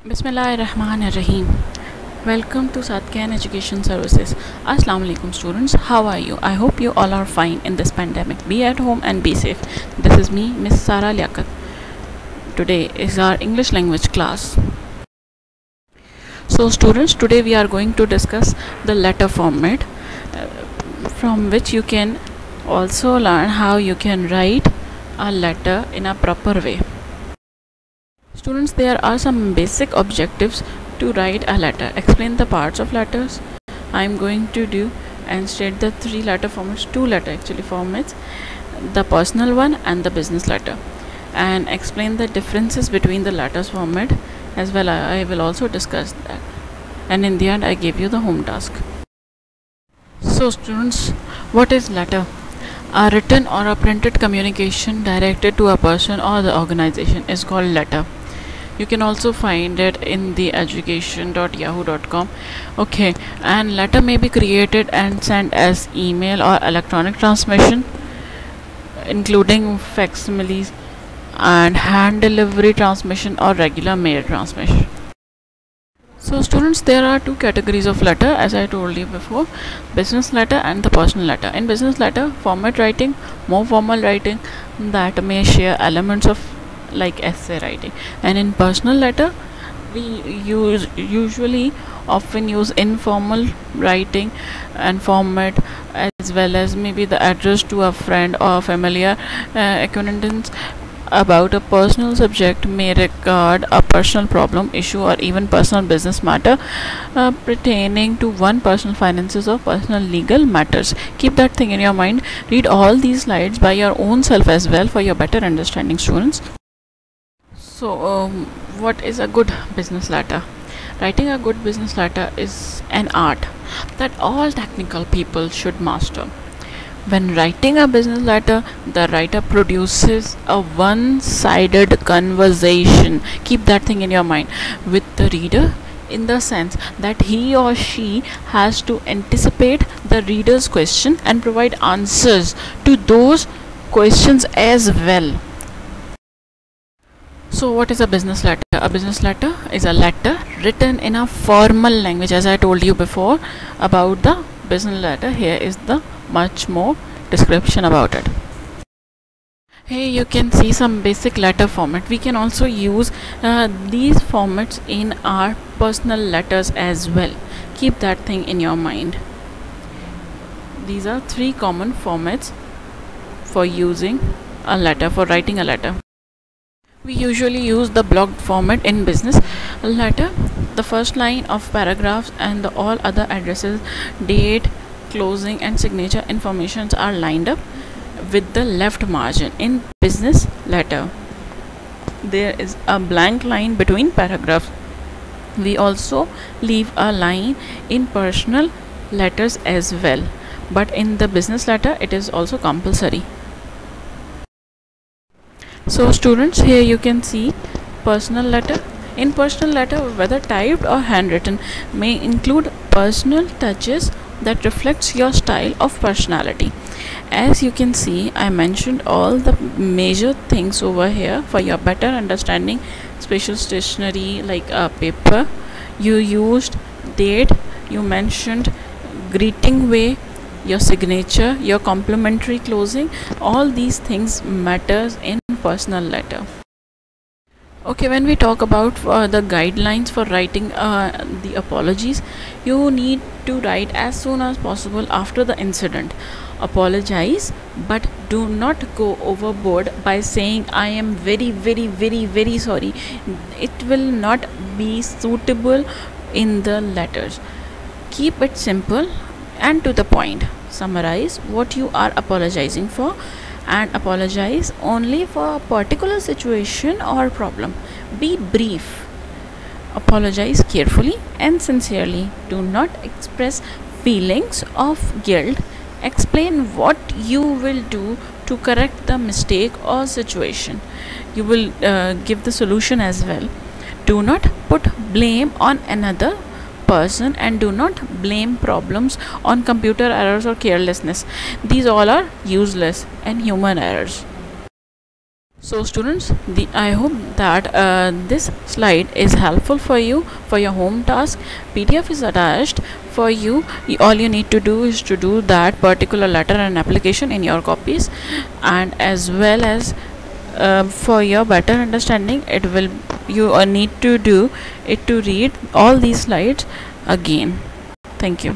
Bismillahirrahmanirrahim. Welcome to Satkan Education Services. Assalamu alaikum students. How are you? I hope you all are fine in this pandemic. Be at home and be safe. This is me, Miss Sara Liaquat. Today is our English language class. So students, today we are going to discuss the letter format from which you can also learn how you can write a letter in a proper way. Students, there are some basic objectives to write a letter. Explain the parts of letters. I am going to do and state the three letter formats, two letter actually formats, the personal one and the business letter, and explain the differences between the letters format as well. I will also discuss that, and in the end I give you the home task. So students, what is letter? A written or a printed communication directed to a person or the organization is called letter. You can also find it in the education.yahoo.com. Okay, and letter may be created and sent as email or electronic transmission, including facsimiles and hand delivery transmission or regular mail transmission. So students, there are two categories of letter as I told you before: business letter and the personal letter. In business letter, format writing, more formal writing that may share elements of like essay writing, and in personal letter we usually often use informal writing and format, as well as maybe the address to a friend or familiar acquaintance about a personal subject, may regard a personal problem, issue, or even personal business matter pertaining to one personal finances or personal legal matters. Keep that thing in your mind. Read all these slides by your own self as well for your better understanding, students. So what is a good business letter? Writing a good business letter is an art that all technical people should master. When writing a business letter, the writer produces a one-sided conversation. Keep that thing in your mind with the reader, in the sense that he or she has to anticipate the reader's question and provide answers to those questions as well. So what is a business letter? A business letter is a letter written in a formal language. As I told you before about the business letter, here is the much more description about it. Here you can see some basic letter format. We can also use these formats in our personal letters as well. Keep that thing in your mind. These are three common formats for using a letter, for writing a letter. We usually use the blocked format in business letter. The first line of paragraphs and all other addresses, date, closing and signature informations are lined up with the left margin. In business letter, there is a blank line between paragraphs. We also leave a line in personal letters as well, but in the business letter it is also compulsory. So students, here you can see personal letter. In personal letter, whether typed or handwritten, may include personal touches that reflects your style of personality. As you can see, I mentioned all the major things over here for your better understanding. Special stationery like a paper, you used date, you mentioned greeting way, your signature, your complimentary closing. All these things matters in personal letter. Okay, when we talk about the guidelines for writing the apologies, you need to write as soon as possible after the incident. Apologize, but do not go overboard by saying I am very sorry. It will not be suitable in the letters. Keep it simple and to the point. Summarize what you are apologizing for and apologize only for a particular situation or problem. Be brief. Apologize carefully and sincerely. Do not express feelings of guilt. Explain what you will do to correct the mistake or situation. You will give the solution as well. Do not put blame on another person and do not blame problems on computer errors or carelessness. These all are useless and human errors. So students, I hope that this slide is helpful for you for your home task. PDF is attached for you. All you need to do is to do that particular letter and application in your copies, and as well as for your better understanding, you need to do it to read all these slides again. Thank you.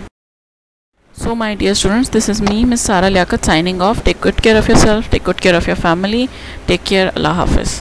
So my dear students, this is me, Miss Sara Liaquat, signing off. Take good care of yourself, take good care of your family, take care. Allah Hafiz.